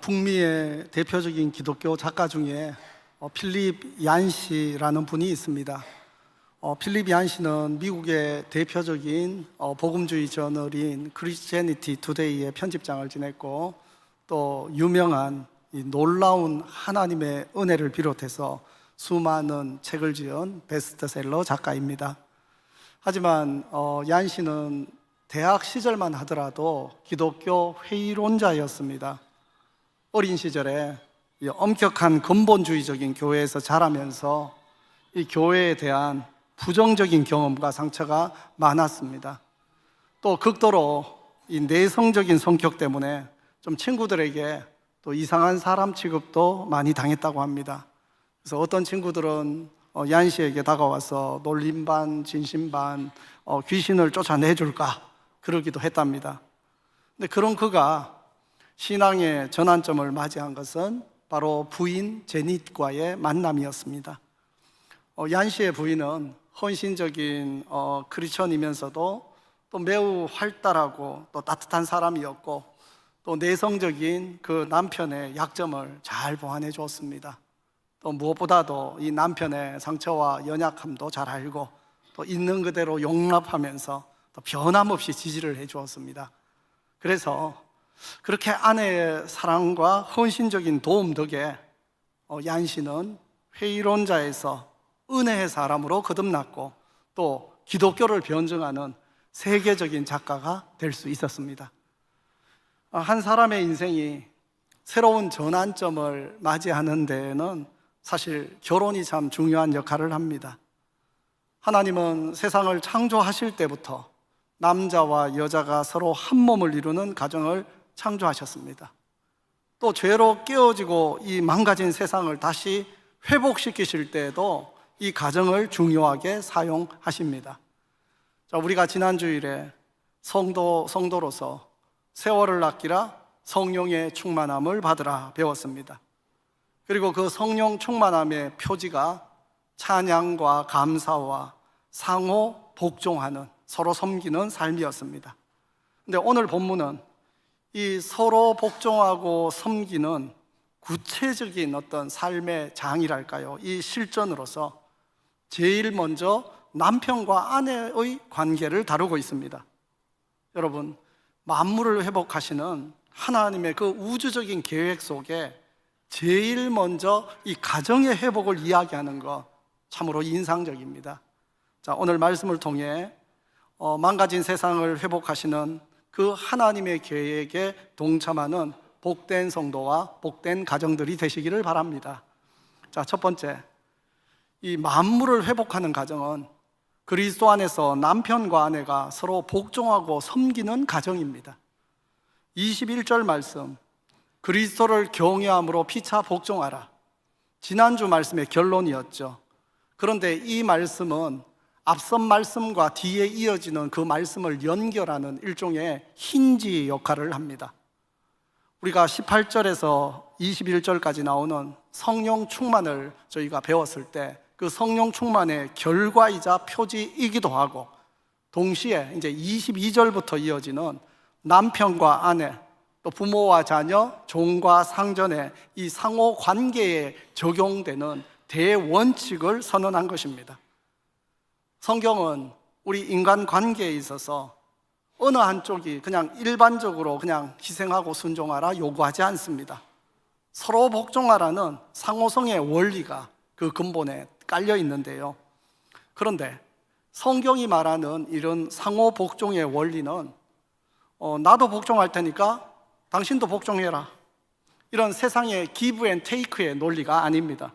북미의 대표적인 기독교 작가 중에 필립 얀시라는 분이 있습니다. 필립 얀시는 미국의 대표적인 복음주의 저널인 크리스티애니티 투데이의 편집장을 지냈고, 또 유명한 이 놀라운 하나님의 은혜를 비롯해서 수많은 책을 지은 베스트셀러 작가입니다. 하지만 얀시는 대학 시절만 하더라도 기독교 회의론자였습니다. 어린 시절에 이 엄격한 근본주의적인 교회에서 자라면서 이 교회에 대한 부정적인 경험과 상처가 많았습니다. 또 극도로 이 내성적인 성격 때문에 좀 친구들에게 또 이상한 사람 취급도 많이 당했다고 합니다. 그래서 어떤 친구들은 얀시에게 다가와서 놀림 반 진심 반 귀신을 쫓아내줄까 그러기도 했답니다. 근데 그런 그가 신앙의 전환점을 맞이한 것은 바로 부인 제닛과의 만남이었습니다. 얀시의 부인은 헌신적인 크리스천이면서도 또 매우 활달하고 또 따뜻한 사람이었고, 또 내성적인 그 남편의 약점을 잘 보완해 주었습니다. 또 무엇보다도 이 남편의 상처와 연약함도 잘 알고, 또 있는 그대로 용납하면서 또 변함없이 지지를 해 주었습니다. 그래서 그렇게 아내의 사랑과 헌신적인 도움 덕에 얀시는 회의론자에서 은혜의 사람으로 거듭났고, 또 기독교를 변증하는 세계적인 작가가 될 수 있었습니다. 한 사람의 인생이 새로운 전환점을 맞이하는 데에는 사실 결혼이 참 중요한 역할을 합니다. 하나님은 세상을 창조하실 때부터 남자와 여자가 서로 한 몸을 이루는 가정을 창조하셨습니다. 또 죄로 깨어지고 이 망가진 세상을 다시 회복시키실 때에도 이 가정을 중요하게 사용하십니다. 우리가 지난 주일에 성도로서 세월을 아끼라 성령의 충만함을 받으라 배웠습니다. 그리고 그 성령 충만함의 표지가 찬양과 감사와 상호 복종하는, 서로 섬기는 삶이었습니다. 근데 오늘 본문은 이 서로 복종하고 섬기는 구체적인 어떤 삶의 장이랄까요, 이 실전으로서 제일 먼저 남편과 아내의 관계를 다루고 있습니다. 여러분, 만물을 회복하시는 하나님의 그 우주적인 계획 속에 제일 먼저 이 가정의 회복을 이야기하는 것, 참으로 인상적입니다. 자, 오늘 말씀을 통해 망가진 세상을 회복하시는 그 하나님의 계획에 동참하는 복된 성도와 복된 가정들이 되시기를 바랍니다. 자, 첫 번째, 이 만물을 회복하는 가정은 그리스도 안에서 남편과 아내가 서로 복종하고 섬기는 가정입니다. 21절 말씀, 그리스도를 경외함으로 피차 복종하라. 지난주 말씀의 결론이었죠. 그런데 이 말씀은 앞선 말씀과 뒤에 이어지는 그 말씀을 연결하는 일종의 힌지 역할을 합니다. 우리가 18절에서 21절까지 나오는 성령 충만을 저희가 배웠을 때 그 성령 충만의 결과이자 표지이기도 하고, 동시에 이제 22절부터 이어지는 남편과 아내, 또 부모와 자녀, 종과 상전의 이 상호 관계에 적용되는 대원칙을 선언한 것입니다. 성경은 우리 인간 관계에 있어서 어느 한쪽이 그냥 일반적으로 그냥 희생하고 순종하라 요구하지 않습니다. 서로 복종하라는 상호성의 원리가 그 근본에 깔려 있는데요. 그런데 성경이 말하는 이런 상호 복종의 원리는 나도 복종할 테니까 당신도 복종해라, 이런 세상의 기브 앤 테이크의 논리가 아닙니다.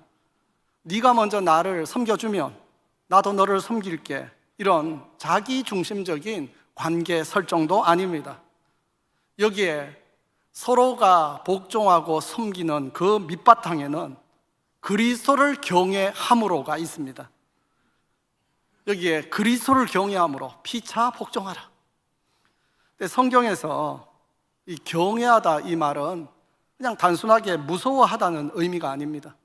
네가 먼저 나를 섬겨주면 나도 너를 섬길게, 이런 자기중심적인 관계 설정도 아닙니다. 여기에 서로가 복종하고 섬기는 그 밑바탕에는 그리스도를 경외함으로가 있습니다. 여기에 그리스도를 경외함으로 피차 복종하라. 근데 성경에서 이 경외하다 이 말은 그냥 단순하게 무서워하다는 의미가 아닙니다.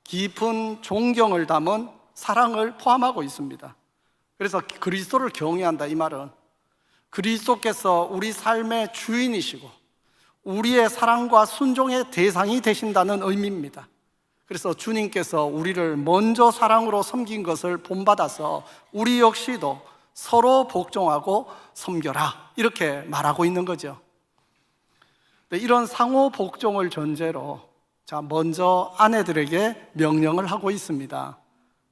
깊은 존경을 담은 사랑을 포함하고 있습니다. 그래서 그리스도를 경외한다, 이 말은 그리스도께서 우리 삶의 주인이시고 우리의 사랑과 순종의 대상이 되신다는 의미입니다. 그래서 주님께서 우리를 먼저 사랑으로 섬긴 것을 본받아서 우리 역시도 서로 복종하고 섬겨라, 이렇게 말하고 있는 거죠. 이런 상호 복종을 전제로 먼저 아내들에게 명령을 하고 있습니다.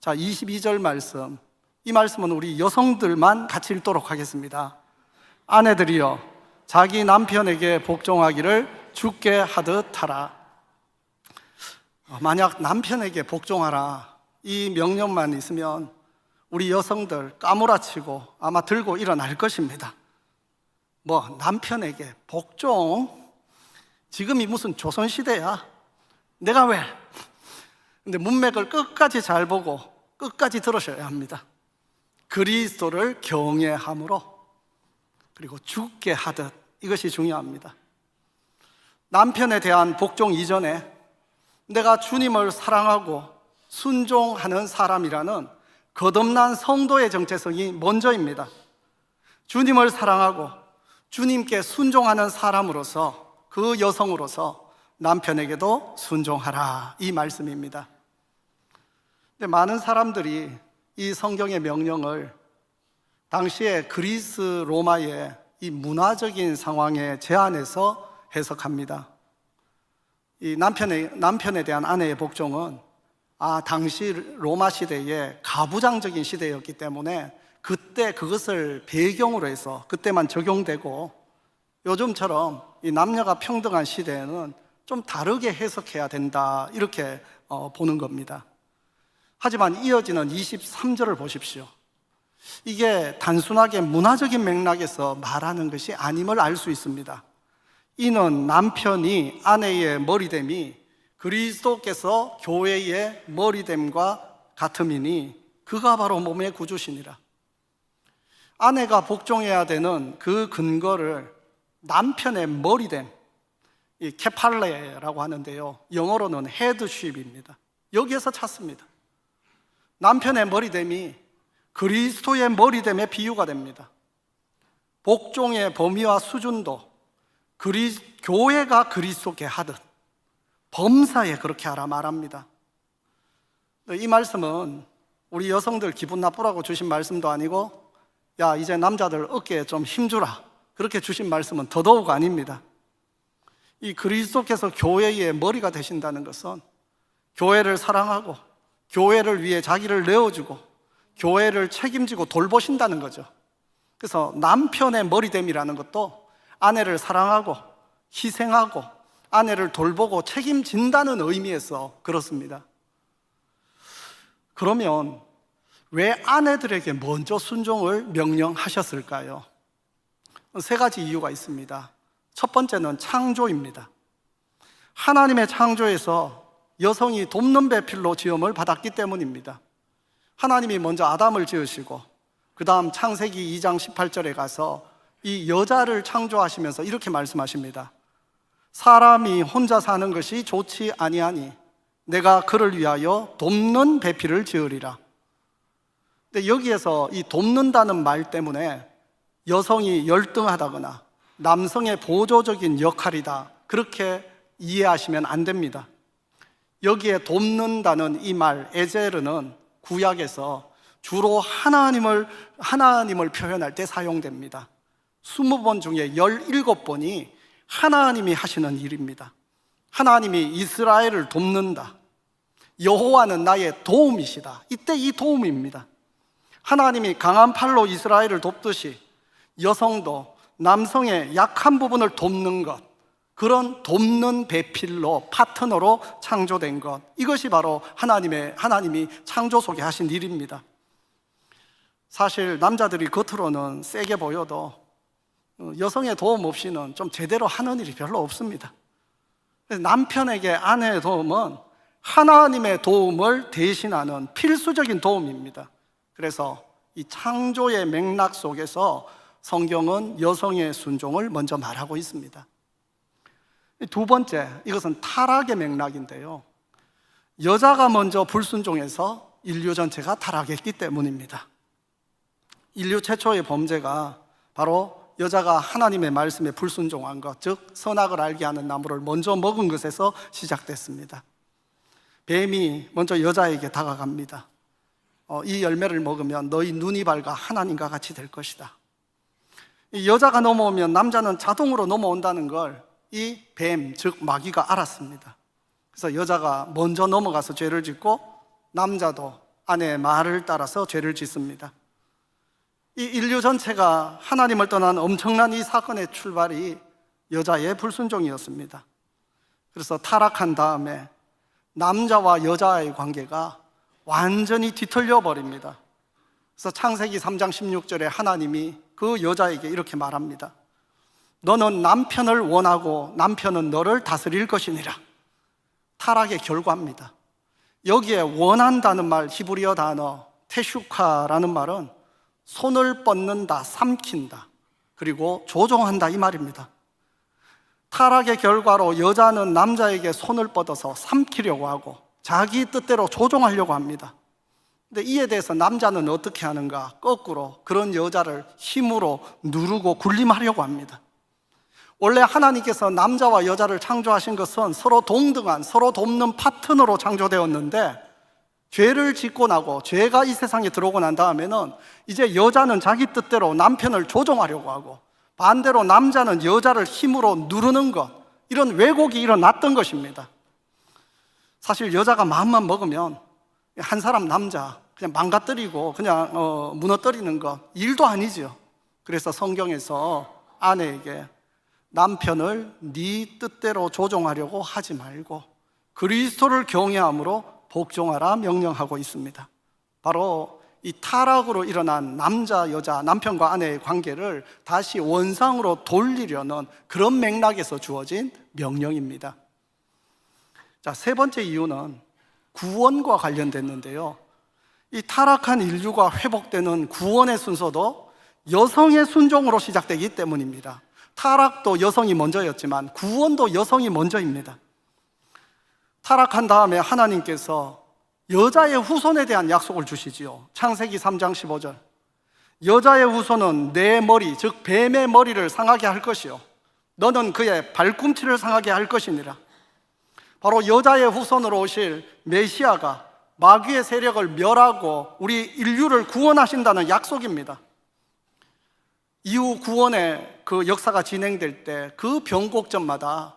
22절 말씀, 이 말씀은 우리 여성들만 같이 읽도록 하겠습니다. 아내들이여 자기 남편에게 복종하기를 주께 하듯 하라. 만약 남편에게 복종하라, 이 명령만 있으면 우리 여성들 까무라치고 아마 들고 일어날 것입니다. 남편에게 복종? 지금이 무슨 조선시대야? 내가 왜? 근데 문맥을 끝까지 잘 보고 끝까지 들으셔야 합니다. 그리스도를 경외함으로, 그리고 주께 하듯, 이것이 중요합니다. 남편에 대한 복종 이전에 내가 주님을 사랑하고 순종하는 사람이라는 거듭난 성도의 정체성이 먼저입니다. 주님을 사랑하고 주님께 순종하는 사람으로서, 그 여성으로서 남편에게도 순종하라, 이 말씀입니다. 근데 많은 사람들이 이 성경의 명령을 당시에 그리스 로마의 이 문화적인 상황에 제한해서 해석합니다. 이 남편에 대한 아내의 복종은 당시 로마 시대의 가부장적인 시대였기 때문에 그때 그것을 배경으로 해서 그때만 적용되고, 요즘처럼 이 남녀가 평등한 시대에는 좀 다르게 해석해야 된다, 이렇게 보는 겁니다. 하지만 이어지는 23절을 보십시오. 이게 단순하게 문화적인 맥락에서 말하는 것이 아님을 알 수 있습니다. 이는 남편이 아내의 머리됨이 그리스도께서 교회의 머리됨과 같음이니 그가 바로 몸의 구주시니라. 아내가 복종해야 되는 그 근거를 남편의 머리됨, 이 케팔레라고 하는데요, 영어로는 헤드쉽입니다. 여기에서 찾습니다. 남편의 머리됨이 그리스도의 머리됨의 비유가 됩니다. 복종의 범위와 수준도 교회가 그리스도께 하듯 범사에 그렇게 하라 말합니다. 이 말씀은 우리 여성들 기분 나쁘라고 주신 말씀도 아니고, 야 이제 남자들 어깨에 좀 힘주라, 그렇게 주신 말씀은 더더욱 아닙니다. 이 그리스도께서 교회의 머리가 되신다는 것은 교회를 사랑하고 교회를 위해 자기를 내어주고 교회를 책임지고 돌보신다는 거죠. 그래서 남편의 머리됨이라는 것도 아내를 사랑하고 희생하고 아내를 돌보고 책임진다는 의미에서 그렇습니다. 그러면 왜 아내들에게 먼저 순종을 명령하셨을까요? 세 가지 이유가 있습니다. 첫 번째는 창조입니다. 하나님의 창조에서 여성이 돕는 배필로 지음을 받았기 때문입니다. 하나님이 먼저 아담을 지으시고 그 다음 창세기 2장 18절에 가서 이 여자를 창조하시면서 이렇게 말씀하십니다. 사람이 혼자 사는 것이 좋지 아니하니 내가 그를 위하여 돕는 배필을 지으리라. 근데 여기에서 이 돕는다는 말 때문에 여성이 열등하다거나 남성의 보조적인 역할이다, 그렇게 이해하시면 안 됩니다. 여기에 돕는다는 이 말 에제르는 구약에서 주로 하나님을 표현할 때 사용됩니다. 20번 중에 17번이 하나님이 하시는 일입니다. 하나님이 이스라엘을 돕는다. 여호와는 나의 도움이시다. 이때 이 도움입니다. 하나님이 강한 팔로 이스라엘을 돕듯이 여성도 남성의 약한 부분을 돕는 것, 그런 돕는 배필로, 파트너로 창조된 것, 이것이 바로 하나님이 창조 속에 하신 일입니다. 사실 남자들이 겉으로는 세게 보여도 여성의 도움 없이는 좀 제대로 하는 일이 별로 없습니다. 남편에게 아내의 도움은 하나님의 도움을 대신하는 필수적인 도움입니다. 그래서 이 창조의 맥락 속에서 성경은 여성의 순종을 먼저 말하고 있습니다. 두 번째, 이것은 타락의 맥락인데요. 여자가 먼저 불순종해서 인류 전체가 타락했기 때문입니다. 인류 최초의 범죄가 바로 여자가 하나님의 말씀에 불순종한 것, 즉 선악을 알게 하는 나무를 먼저 먹은 것에서 시작됐습니다. 뱀이 먼저 여자에게 다가갑니다. 이 열매를 먹으면 너희 눈이 밝아 하나님과 같이 될 것이다. 이 여자가 넘어오면 남자는 자동으로 넘어온다는 걸 이 뱀, 즉 마귀가 알았습니다. 그래서 여자가 먼저 넘어가서 죄를 짓고 남자도 아내의 말을 따라서 죄를 짓습니다. 이 인류 전체가 하나님을 떠난 엄청난 이 사건의 출발이 여자의 불순종이었습니다. 그래서 타락한 다음에 남자와 여자의 관계가 완전히 뒤틀려 버립니다. 그래서 창세기 3장 16절에 하나님이 그 여자에게 이렇게 말합니다. 너는 남편을 원하고 남편은 너를 다스릴 것이니라. 타락의 결과입니다. 여기에 원한다는 말, 히브리어 단어 테슈카라는 말은 손을 뻗는다, 삼킨다, 그리고 조종한다 이 말입니다. 타락의 결과로 여자는 남자에게 손을 뻗어서 삼키려고 하고 자기 뜻대로 조종하려고 합니다. 근데 이에 대해서 남자는 어떻게 하는가? 거꾸로 그런 여자를 힘으로 누르고 군림하려고 합니다. 원래 하나님께서 남자와 여자를 창조하신 것은 서로 동등한, 서로 돕는 파트너로 창조되었는데 죄를 짓고 나고 죄가 이 세상에 들어오고 난 다음에는 이제 여자는 자기 뜻대로 남편을 조종하려고 하고 반대로 남자는 여자를 힘으로 누르는 것, 이런 왜곡이 일어났던 것입니다. 사실 여자가 마음만 먹으면 한 사람 남자 그냥 망가뜨리고 그냥 무너뜨리는 것 일도 아니죠. 그래서 성경에서 아내에게 남편을 네 뜻대로 조종하려고 하지 말고 그리스도를 경외함으로 복종하라 명령하고 있습니다. 바로 이 타락으로 일어난 남자, 여자, 남편과 아내의 관계를 다시 원상으로 돌리려는 그런 맥락에서 주어진 명령입니다. 자, 세 번째 이유는 구원과 관련됐는데요. 이 타락한 인류가 회복되는 구원의 순서도 여성의 순종으로 시작되기 때문입니다. 타락도 여성이 먼저였지만 구원도 여성이 먼저입니다. 타락한 다음에 하나님께서 여자의 후손에 대한 약속을 주시지요. 창세기 3장 15절. 여자의 후손은 내 머리, 즉 뱀의 머리를 상하게 할 것이요 너는 그의 발꿈치를 상하게 할 것이니라. 바로 여자의 후손으로 오실 메시아가 마귀의 세력을 멸하고 우리 인류를 구원하신다는 약속입니다. 이후 구원의 그 역사가 진행될 때 그 변곡점마다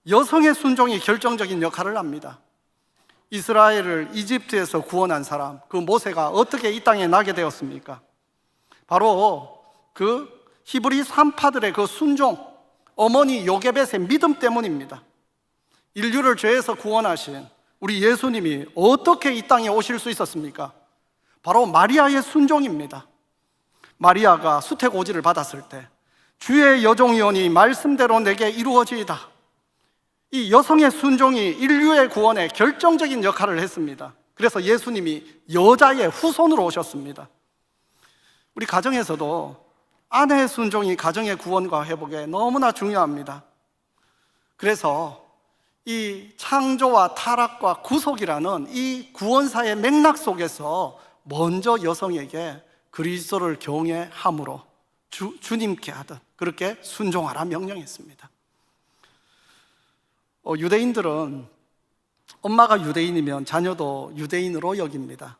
여성의 순종이 결정적인 역할을 합니다. 이스라엘을 이집트에서 구원한 사람, 그 모세가 어떻게 이 땅에 나게 되었습니까? 바로 그 히브리 산파들의 그 순종, 어머니 요게벳의 믿음 때문입니다. 인류를 죄에서 구원하신 우리 예수님이 어떻게 이 땅에 오실 수 있었습니까? 바로 마리아의 순종입니다. 마리아가 수태고지를 받았을 때 주의 여종이오니 말씀대로 내게 이루어지이다. 이 여성의 순종이 인류의 구원에 결정적인 역할을 했습니다. 그래서 예수님이 여자의 후손으로 오셨습니다. 우리 가정에서도 아내의 순종이 가정의 구원과 회복에 너무나 중요합니다. 그래서 이 창조와 타락과 구속이라는 이 구원사의 맥락 속에서 먼저 여성에게 그리스도를 경외함으로 주님께 하듯 그렇게 순종하라 명령했습니다. 유대인들은 엄마가 유대인이면 자녀도 유대인으로 여깁니다.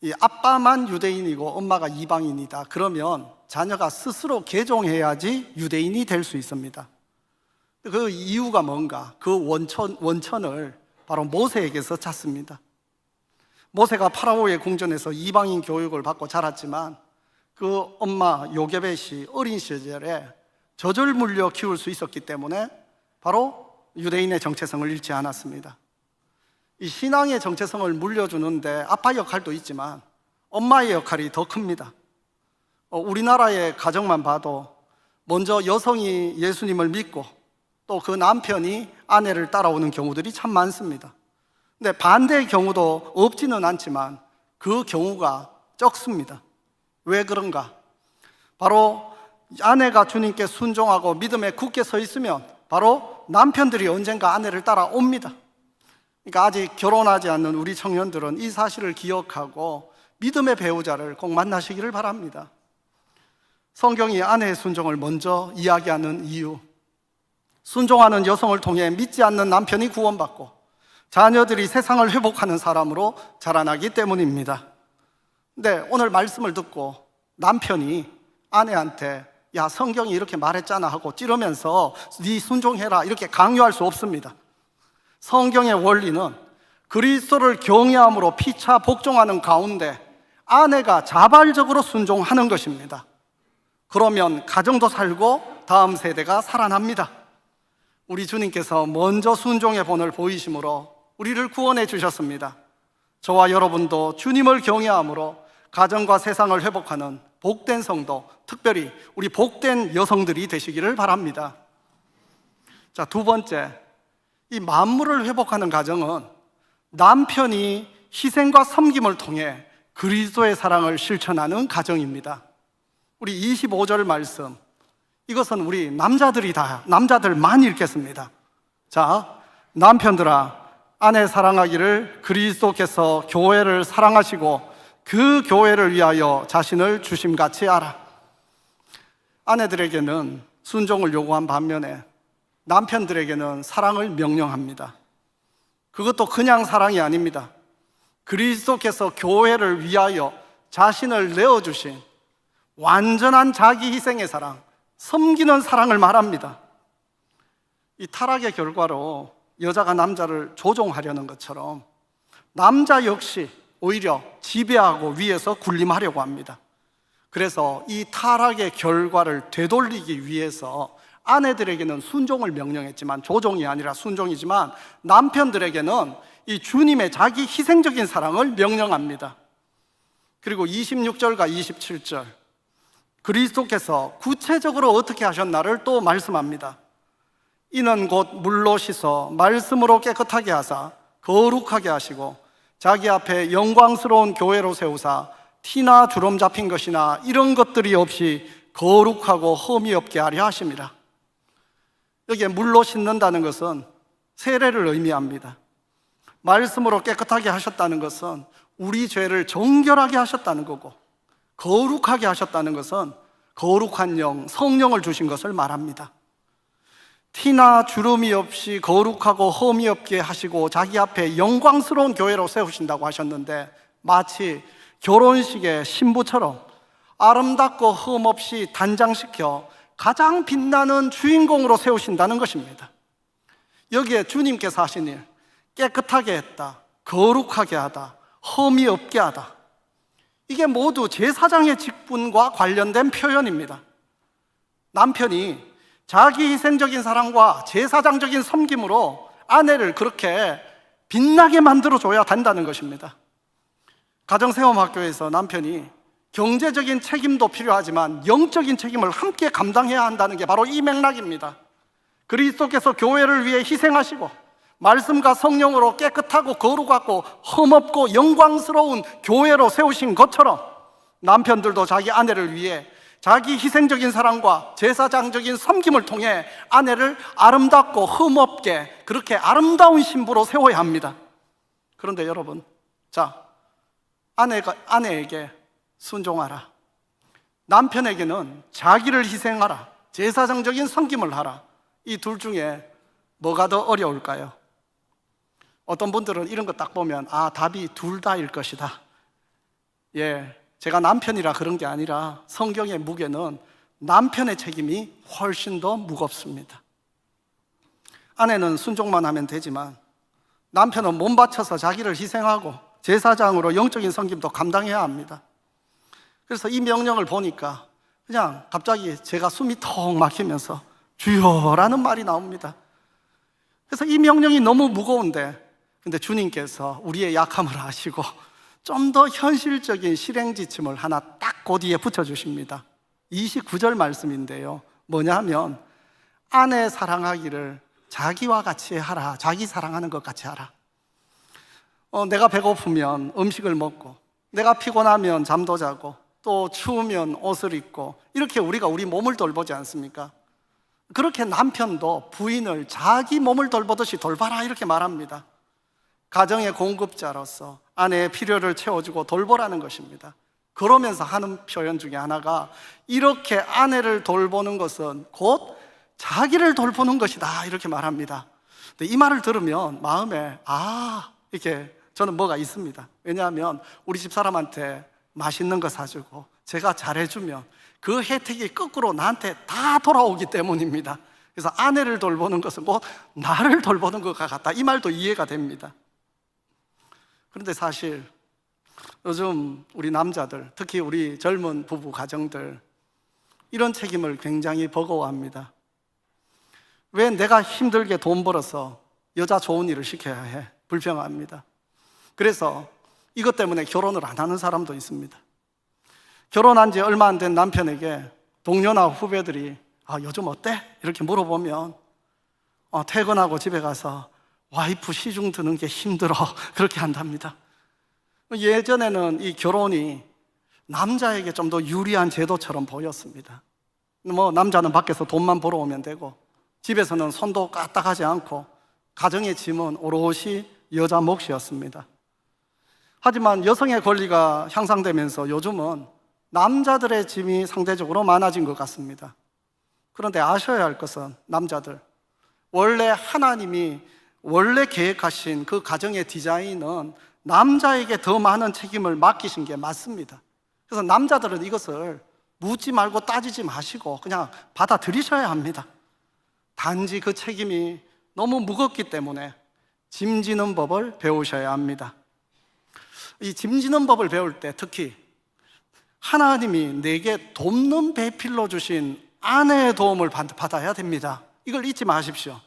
이 아빠만 유대인이고 엄마가 이방인이다 그러면 자녀가 스스로 개종해야지 유대인이 될 수 있습니다. 그 이유가 뭔가? 그 원천을 바로 모세에게서 찾습니다. 모세가 파라오의 궁전에서 이방인 교육을 받고 자랐지만 그 엄마 요게벳이 어린 시절에 젖을 물려 키울 수 있었기 때문에 바로 유대인의 정체성을 잃지 않았습니다. 이 신앙의 정체성을 물려주는데 아빠 역할도 있지만 엄마의 역할이 더 큽니다. 우리나라의 가정만 봐도 먼저 여성이 예수님을 믿고 또 그 남편이 아내를 따라오는 경우들이 참 많습니다. 근데 반대의 경우도 없지는 않지만 그 경우가 적습니다. 왜 그런가? 바로 아내가 주님께 순종하고 믿음에 굳게 서 있으면 바로 남편들이 언젠가 아내를 따라옵니다. 그러니까 아직 결혼하지 않는 우리 청년들은 이 사실을 기억하고 믿음의 배우자를 꼭 만나시기를 바랍니다. 성경이 아내의 순종을 먼저 이야기하는 이유, 순종하는 여성을 통해 믿지 않는 남편이 구원받고 자녀들이 세상을 회복하는 사람으로 자라나기 때문입니다. 근데 오늘 말씀을 듣고 남편이 아내한테 야, 성경이 이렇게 말했잖아 하고 찌르면서 네 순종해라 이렇게 강요할 수 없습니다. 성경의 원리는 그리스도를 경외함으로 피차 복종하는 가운데 아내가 자발적으로 순종하는 것입니다. 그러면 가정도 살고 다음 세대가 살아납니다. 우리 주님께서 먼저 순종의 본을 보이심으로 우리를 구원해 주셨습니다. 저와 여러분도 주님을 경외함으로 가정과 세상을 회복하는 복된 성도, 특별히 우리 복된 여성들이 되시기를 바랍니다. 자, 두 번째, 이 만물을 회복하는 가정은 남편이 희생과 섬김을 통해 그리스도의 사랑을 실천하는 가정입니다. 우리 25절 말씀, 이것은 우리 남자들만 읽겠습니다. 자, 남편들아, 아내 사랑하기를 그리스도께서 교회를 사랑하시고 그 교회를 위하여 자신을 주심같이 하라. 아내들에게는 순종을 요구한 반면에 남편들에게는 사랑을 명령합니다. 그것도 그냥 사랑이 아닙니다. 그리스도께서 교회를 위하여 자신을 내어주신 완전한 자기 희생의 사랑, 섬기는 사랑을 말합니다. 이 타락의 결과로 여자가 남자를 조종하려는 것처럼 남자 역시 오히려 지배하고 위에서 군림하려고 합니다. 그래서 이 타락의 결과를 되돌리기 위해서 아내들에게는 순종을 명령했지만, 조종이 아니라 순종이지만 남편들에게는 이 주님의 자기 희생적인 사랑을 명령합니다. 그리고 26절과 27절, 그리스도께서 구체적으로 어떻게 하셨나를 또 말씀합니다. 이는 곧 물로 씻어 말씀으로 깨끗하게 하사 거룩하게 하시고 자기 앞에 영광스러운 교회로 세우사 티나 주름 잡힌 것이나 이런 것들이 없이 거룩하고 흠이 없게 하려 하심이라. 여기에 물로 씻는다는 것은 세례를 의미합니다. 말씀으로 깨끗하게 하셨다는 것은 우리 죄를 정결하게 하셨다는 거고, 거룩하게 하셨다는 것은 거룩한 영, 성령을 주신 것을 말합니다. 티나 주름이 없이 거룩하고 흠이 없게 하시고 자기 앞에 영광스러운 교회로 세우신다고 하셨는데, 마치 결혼식의 신부처럼 아름답고 흠 없이 단장시켜 가장 빛나는 주인공으로 세우신다는 것입니다. 여기에 주님께서 하신 일, 깨끗하게 했다, 거룩하게 하다, 흠이 없게 하다, 이게 모두 제사장의 직분과 관련된 표현입니다. 남편이 자기 희생적인 사랑과 제사장적인 섬김으로 아내를 그렇게 빛나게 만들어줘야 된다는 것입니다. 가정세움학교에서 남편이 경제적인 책임도 필요하지만 영적인 책임을 함께 감당해야 한다는 게 바로 이 맥락입니다. 그리스도께서 교회를 위해 희생하시고 말씀과 성령으로 깨끗하고 거룩하고 흠없고 영광스러운 교회로 세우신 것처럼 남편들도 자기 아내를 위해 자기 희생적인 사랑과 제사장적인 섬김을 통해 아내를 아름답고 흠없게 그렇게 아름다운 신부로 세워야 합니다. 그런데 여러분, 자, 아내에게 순종하라, 남편에게는 자기를 희생하라, 제사장적인 섬김을 하라, 이 둘 중에 뭐가 더 어려울까요? 어떤 분들은 이런 거 딱 보면 답이 둘 다일 것이다. 제가 남편이라 그런 게 아니라 성경의 무게는 남편의 책임이 훨씬 더 무겁습니다. 아내는 순종만 하면 되지만 남편은 몸 바쳐서 자기를 희생하고 제사장으로 영적인 섬김도 감당해야 합니다. 그래서 이 명령을 보니까 그냥 갑자기 제가 숨이 턱 막히면서 주여라는 말이 나옵니다. 그래서 이 명령이 너무 무거운데, 근데 주님께서 우리의 약함을 아시고 좀 더 현실적인 실행지침을 하나 딱 그 뒤에 붙여주십니다. 29절 말씀인데요, 뭐냐 하면 아내 사랑하기를 자기와 같이 하라, 자기 사랑하는 것 같이 하라. 내가 배고프면 음식을 먹고, 내가 피곤하면 잠도 자고, 또 추우면 옷을 입고, 이렇게 우리가 우리 몸을 돌보지 않습니까? 그렇게 남편도 부인을 자기 몸을 돌보듯이 돌봐라 이렇게 말합니다. 가정의 공급자로서 아내의 필요를 채워주고 돌보라는 것입니다. 그러면서 하는 표현 중에 하나가 이렇게 아내를 돌보는 것은 곧 자기를 돌보는 것이다 이렇게 말합니다. 근데 이 말을 들으면 마음에 이렇게 저는 뭐가 있습니다. 왜냐하면 우리 집 사람한테 맛있는 거 사주고 제가 잘해주면 그 혜택이 거꾸로 나한테 다 돌아오기 때문입니다. 그래서 아내를 돌보는 것은 곧 나를 돌보는 것과 같다, 이 말도 이해가 됩니다. 그런데 사실 요즘 우리 남자들, 특히 우리 젊은 부부 가정들 이런 책임을 굉장히 버거워합니다. 왜 내가 힘들게 돈 벌어서 여자 좋은 일을 시켜야 해? 불평합니다. 그래서 이것 때문에 결혼을 안 하는 사람도 있습니다. 결혼한 지 얼마 안 된 남편에게 동료나 후배들이 요즘 어때? 이렇게 물어보면 퇴근하고 집에 가서 와이프 시중 드는 게 힘들어 그렇게 한답니다. 예전에는 이 결혼이 남자에게 좀 더 유리한 제도처럼 보였습니다. 남자는 밖에서 돈만 벌어오면 되고 집에서는 손도 까딱하지 않고 가정의 짐은 오롯이 여자 몫이었습니다. 하지만 여성의 권리가 향상되면서 요즘은 남자들의 짐이 상대적으로 많아진 것 같습니다. 그런데 아셔야 할 것은 남자들, 원래 하나님이 계획하신 그 가정의 디자인은 남자에게 더 많은 책임을 맡기신 게 맞습니다. 그래서 남자들은 이것을 묻지 말고 따지지 마시고 그냥 받아들이셔야 합니다. 단지 그 책임이 너무 무겁기 때문에 짐지는 법을 배우셔야 합니다. 이 짐지는 법을 배울 때 특히 하나님이 내게 돕는 배필로 주신 아내의 도움을 받아야 됩니다. 이걸 잊지 마십시오.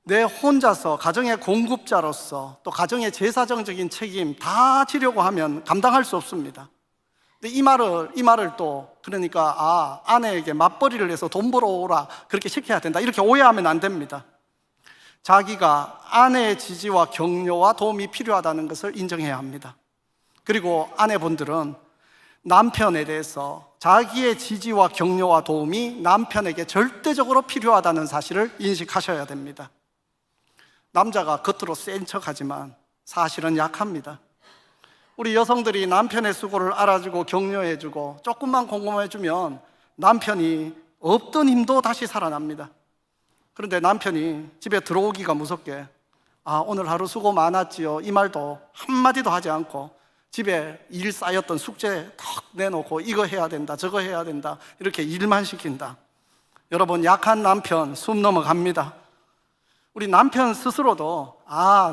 내 혼자서 가정의 공급자로서 또 가정의 제사정적인 책임 다 지려고 하면 감당할 수 없습니다. 근데 이 말을 또 그러니까 아내에게 맞벌이를 해서 돈 벌어오라 그렇게 시켜야 된다 이렇게 오해하면 안 됩니다. 자기가 아내의 지지와 격려와 도움이 필요하다는 것을 인정해야 합니다. 그리고 아내분들은 남편에 대해서 자기의 지지와 격려와 도움이 남편에게 절대적으로 필요하다는 사실을 인식하셔야 됩니다. 남자가 겉으로 센 척하지만 사실은 약합니다. 우리 여성들이 남편의 수고를 알아주고 격려해주고 조금만 공감해주면 남편이 없던 힘도 다시 살아납니다. 그런데 남편이 집에 들어오기가 무섭게 오늘 하루 수고 많았지요 이 말도 한마디도 하지 않고 집에 일 쌓였던 숙제 탁 내놓고 이거 해야 된다 저거 해야 된다 이렇게 일만 시킨다. 여러분, 약한 남편 숨 넘어갑니다. 우리 남편 스스로도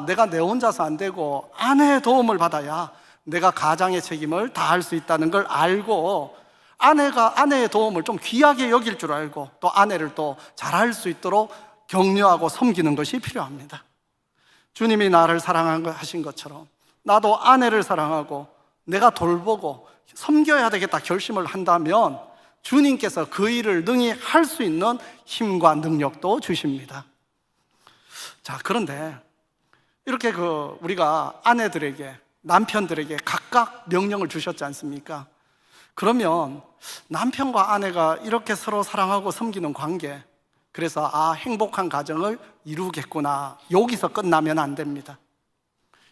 내가 내 혼자서 안 되고 아내의 도움을 받아야 내가 가장의 책임을 다할 수 있다는 걸 알고 아내가 아내의 도움을 좀 귀하게 여길 줄 알고 또 아내를 또 잘할 수 있도록 격려하고 섬기는 것이 필요합니다. 주님이 나를 사랑하신 것처럼 나도 아내를 사랑하고 내가 돌보고 섬겨야 되겠다 결심을 한다면 주님께서 그 일을 능히 할 수 있는 힘과 능력도 주십니다. 자, 그런데 이렇게 우리가 아내들에게 남편들에게 각각 명령을 주셨지 않습니까? 그러면 남편과 아내가 이렇게 서로 사랑하고 섬기는 관계, 그래서 행복한 가정을 이루겠구나 여기서 끝나면 안 됩니다.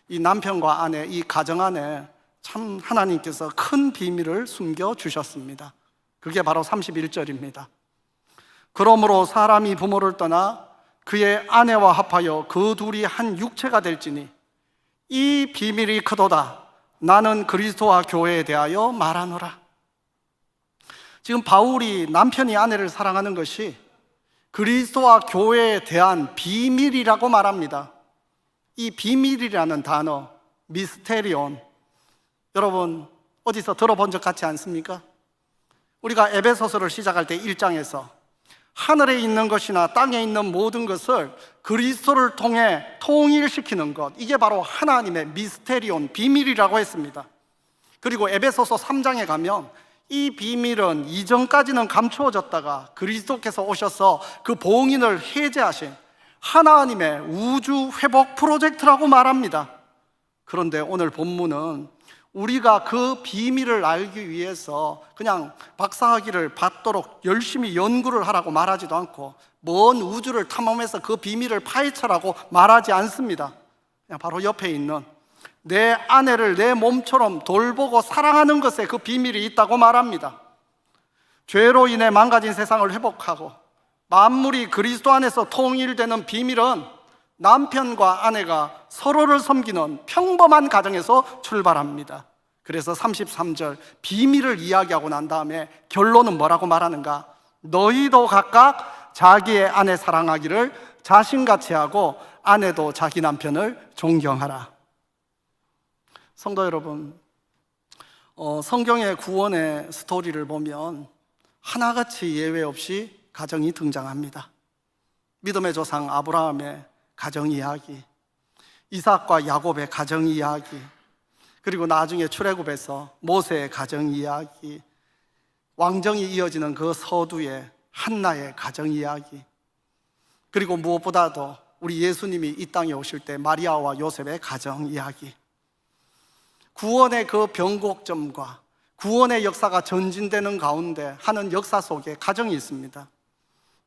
이 남편과 아내, 이 가정 안에 참 하나님께서 큰 비밀을 숨겨주셨습니다. 그게 바로 31절입니다. 그러므로 사람이 부모를 떠나 그의 아내와 합하여 그 둘이 한 육체가 될지니 이 비밀이 크도다. 나는 그리스도와 교회에 대하여 말하노라. 지금 바울이 남편이 아내를 사랑하는 것이 그리스도와 교회에 대한 비밀이라고 말합니다. 이 비밀이라는 단어, 미스테리온, 여러분 어디서 들어본 적 같지 않습니까? 우리가 에베소서를 시작할 때 1장에서 하늘에 있는 것이나 땅에 있는 모든 것을 그리스도를 통해 통일시키는 것, 이게 바로 하나님의 미스테리온, 비밀이라고 했습니다. 그리고 에베소서 3장에 가면 이 비밀은 이전까지는 감추어졌다가 그리스도께서 오셔서 그 봉인을 해제하신 하나님의 우주 회복 프로젝트라고 말합니다. 그런데 오늘 본문은 우리가 그 비밀을 알기 위해서 그냥 박사학위를 받도록 열심히 연구를 하라고 말하지도 않고 먼 우주를 탐험해서 그 비밀을 파헤쳐라고 말하지 않습니다. 그냥 바로 옆에 있는 내 아내를 내 몸처럼 돌보고 사랑하는 것에 그 비밀이 있다고 말합니다. 죄로 인해 망가진 세상을 회복하고 만물이 그리스도 안에서 통일되는 비밀은 남편과 아내가 서로를 섬기는 평범한 가정에서 출발합니다. 그래서 33절 비밀을 이야기하고 난 다음에 결론은 뭐라고 말하는가? 너희도 각각 자기의 아내 사랑하기를 자신같이 하고 아내도 자기 남편을 존경하라. 성도 여러분, 성경의 구원의 스토리를 보면 하나같이 예외 없이 가정이 등장합니다. 믿음의 조상 아브라함의 가정 이야기, 이삭과 야곱의 가정 이야기, 그리고 나중에 출애굽에서 모세의 가정 이야기, 왕정이 이어지는 그 서두에 한나의 가정 이야기, 그리고 무엇보다도 우리 예수님이 이 땅에 오실 때 마리아와 요셉의 가정 이야기, 구원의 그 변곡점과 구원의 역사가 전진되는 가운데 하는 역사 속에 가정이 있습니다.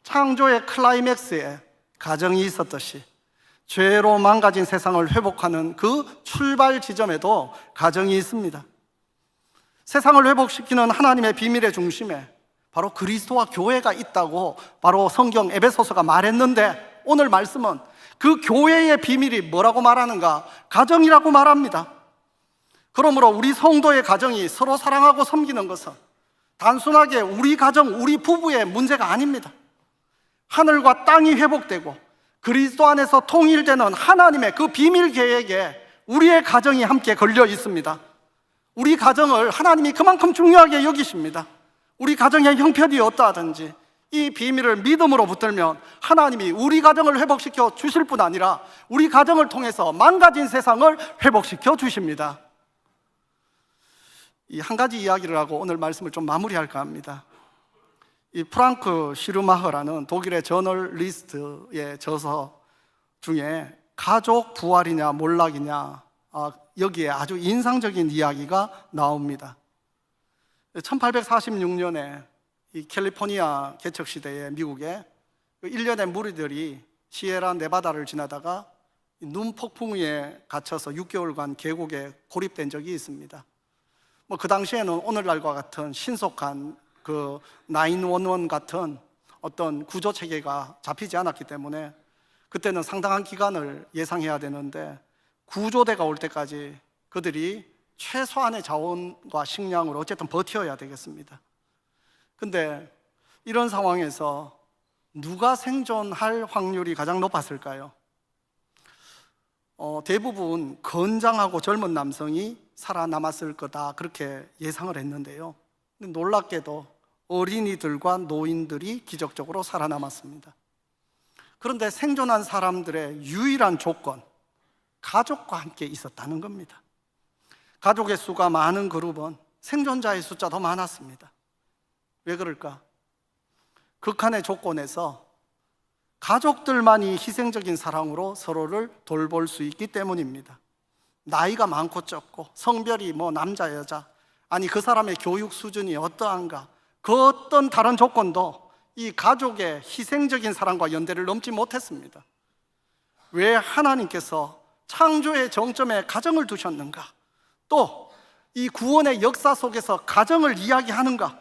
창조의 클라이맥스에 가정이 있었듯이 죄로 망가진 세상을 회복하는 그 출발 지점에도 가정이 있습니다. 세상을 회복시키는 하나님의 비밀의 중심에 바로 그리스도와 교회가 있다고 바로 성경 에베소서가 말했는데, 오늘 말씀은 그 교회의 비밀이 뭐라고 말하는가? 가정이라고 말합니다. 그러므로 우리 성도의 가정이 서로 사랑하고 섬기는 것은 단순하게 우리 가정, 우리 부부의 문제가 아닙니다. 하늘과 땅이 회복되고 그리스도 안에서 통일되는 하나님의 그 비밀 계획에 우리의 가정이 함께 걸려 있습니다. 우리 가정을 하나님이 그만큼 중요하게 여기십니다. 우리 가정의 형편이 어떠하든지 이 비밀을 믿음으로 붙들면 하나님이 우리 가정을 회복시켜 주실 뿐 아니라 우리 가정을 통해서 망가진 세상을 회복시켜 주십니다. 이 한 가지 이야기를 하고 오늘 말씀을 좀 마무리할까 합니다. 이 프랑크 슈르마허라는 독일의 저널리스트의 저서 중에 가족 부활이냐 몰락이냐, 여기에 아주 인상적인 이야기가 나옵니다. 1846년에 이 캘리포니아 개척 시대에 미국에 일련의 무리들이 시에라 네바다를 지나다가 눈 폭풍우에 갇혀서 6개월간 계곡에 고립된 적이 있습니다. 그 당시에는 오늘날과 같은 신속한 그 911 같은 어떤 구조 체계가 잡히지 않았기 때문에 그때는 상당한 기간을 예상해야 되는데 구조대가 올 때까지 그들이 최소한의 자원과 식량으로 어쨌든 버텨야 되겠습니다. 근데 이런 상황에서 누가 생존할 확률이 가장 높았을까요? 대부분 건장하고 젊은 남성이 살아남았을 거다, 그렇게 예상을 했는데요. 놀랍게도 어린이들과 노인들이 기적적으로 살아남았습니다. 그런데 생존한 사람들의 유일한 조건, 가족과 함께 있었다는 겁니다. 가족의 수가 많은 그룹은 생존자의 숫자도 많았습니다. 왜 그럴까? 극한의 조건에서 가족들만이 희생적인 사랑으로 서로를 돌볼 수 있기 때문입니다. 나이가 많고 적고 성별이 남자 여자, 아니 그 사람의 교육 수준이 어떠한가, 그 어떤 다른 조건도 이 가족의 희생적인 사랑과 연대를 넘지 못했습니다. 왜 하나님께서 창조의 정점에 가정을 두셨는가? 또 이 구원의 역사 속에서 가정을 이야기하는가?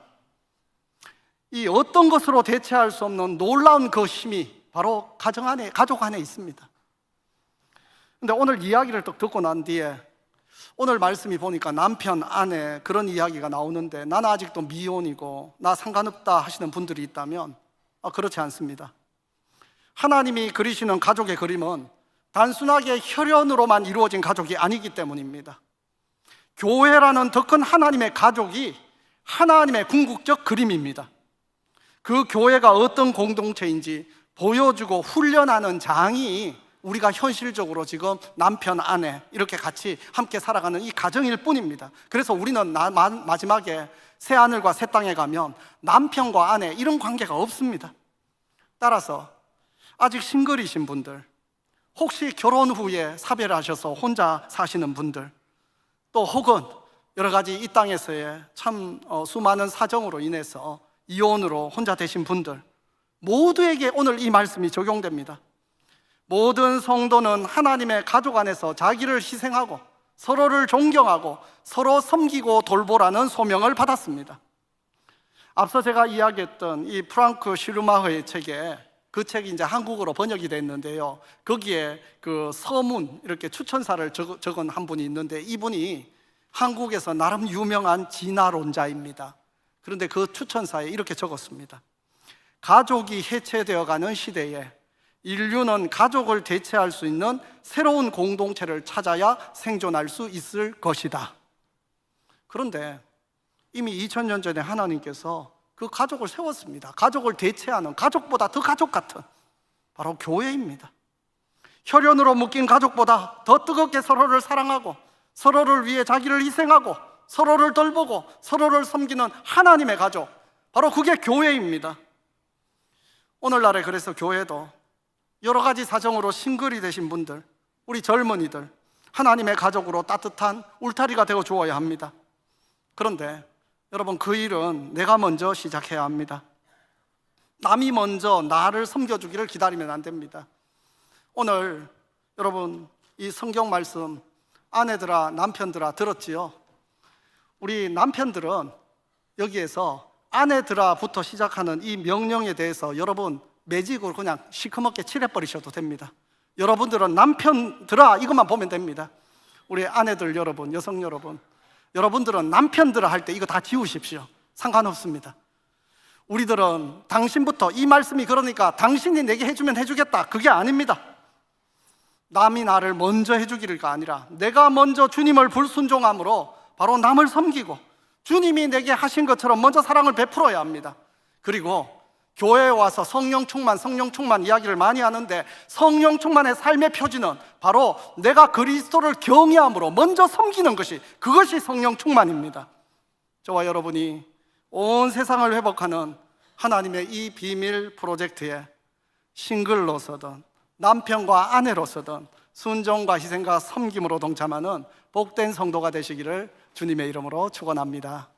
이 어떤 것으로 대체할 수 없는 놀라운 그 힘이 바로 가정 안에, 가족 안에 있습니다. 근데 오늘 이야기를 또 듣고 난 뒤에 오늘 말씀이 보니까 남편, 아내 그런 이야기가 나오는데 나는 아직도 미혼이고 나 상관없다 하시는 분들이 있다면 그렇지 않습니다. 하나님이 그리시는 가족의 그림은 단순하게 혈연으로만 이루어진 가족이 아니기 때문입니다. 교회라는 더 큰 하나님의 가족이 하나님의 궁극적 그림입니다. 그 교회가 어떤 공동체인지 보여주고 훈련하는 장이 우리가 현실적으로 지금 남편, 아내 이렇게 같이 함께 살아가는 이 가정일 뿐입니다. 그래서 우리는 마지막에 새 하늘과 새 땅에 가면 남편과 아내 이런 관계가 없습니다. 따라서 아직 싱글이신 분들, 혹시 결혼 후에 사별하셔서 혼자 사시는 분들, 또 혹은 여러 가지 이 땅에서의 참 수많은 사정으로 인해서 이혼으로 혼자 되신 분들 모두에게 오늘 이 말씀이 적용됩니다. 모든 성도는 하나님의 가족 안에서 자기를 희생하고 서로를 존경하고 서로 섬기고 돌보라는 소명을 받았습니다. 앞서 제가 이야기했던 이 프랑크 슈르마허의 책에, 그 책이 이제 한국어로 번역이 됐는데요, 거기에 그 서문, 이렇게 추천사를 적은 한 분이 있는데, 이분이 한국에서 나름 유명한 진화론자입니다. 그런데 그 추천사에 이렇게 적었습니다. 가족이 해체되어가는 시대에 인류는 가족을 대체할 수 있는 새로운 공동체를 찾아야 생존할 수 있을 것이다. 그런데 이미 2000년 전에 하나님께서 그 가족을 세웠습니다. 가족을 대체하는, 가족보다 더 가족 같은, 바로 교회입니다. 혈연으로 묶인 가족보다 더 뜨겁게 서로를 사랑하고 서로를 위해 자기를 희생하고 서로를 돌보고 서로를 섬기는 하나님의 가족, 바로 그게 교회입니다. 오늘날에 그래서 교회도 여러 가지 사정으로 싱글이 되신 분들, 우리 젊은이들, 하나님의 가족으로 따뜻한 울타리가 되어 주어야 합니다. 그런데 여러분, 그 일은 내가 먼저 시작해야 합니다. 남이 먼저 나를 섬겨주기를 기다리면 안 됩니다. 오늘 여러분, 이 성경 말씀 아내들아 남편들아 들었지요? 우리 남편들은 여기에서 아내들아부터 시작하는 이 명령에 대해서 여러분 매직으로 그냥 시커멓게 칠해버리셔도 됩니다. 여러분들은 남편들아 이것만 보면 됩니다. 우리 아내들 여러분, 여성 여러분, 여러분들은 남편들아 할 때 이거 다 지우십시오. 상관없습니다. 우리들은 당신부터, 이 말씀이 그러니까 당신이 내게 해주면 해주겠다, 그게 아닙니다. 남이 나를 먼저 해주기가 아니라 내가 먼저 주님을 불순종함으로 바로 남을 섬기고 주님이 내게 하신 것처럼 먼저 사랑을 베풀어야 합니다. 그리고 교회에 와서 성령 충만 이야기를 많이 하는데, 성령 충만의 삶의 표지는 바로 내가 그리스도를 경외함으로 먼저 섬기는 것이, 그것이 성령 충만입니다. 저와 여러분이 온 세상을 회복하는 하나님의 이 비밀 프로젝트에 싱글로서든 남편과 아내로서든 순종과 희생과 섬김으로 동참하는 복된 성도가 되시기를 주님의 이름으로 축원합니다.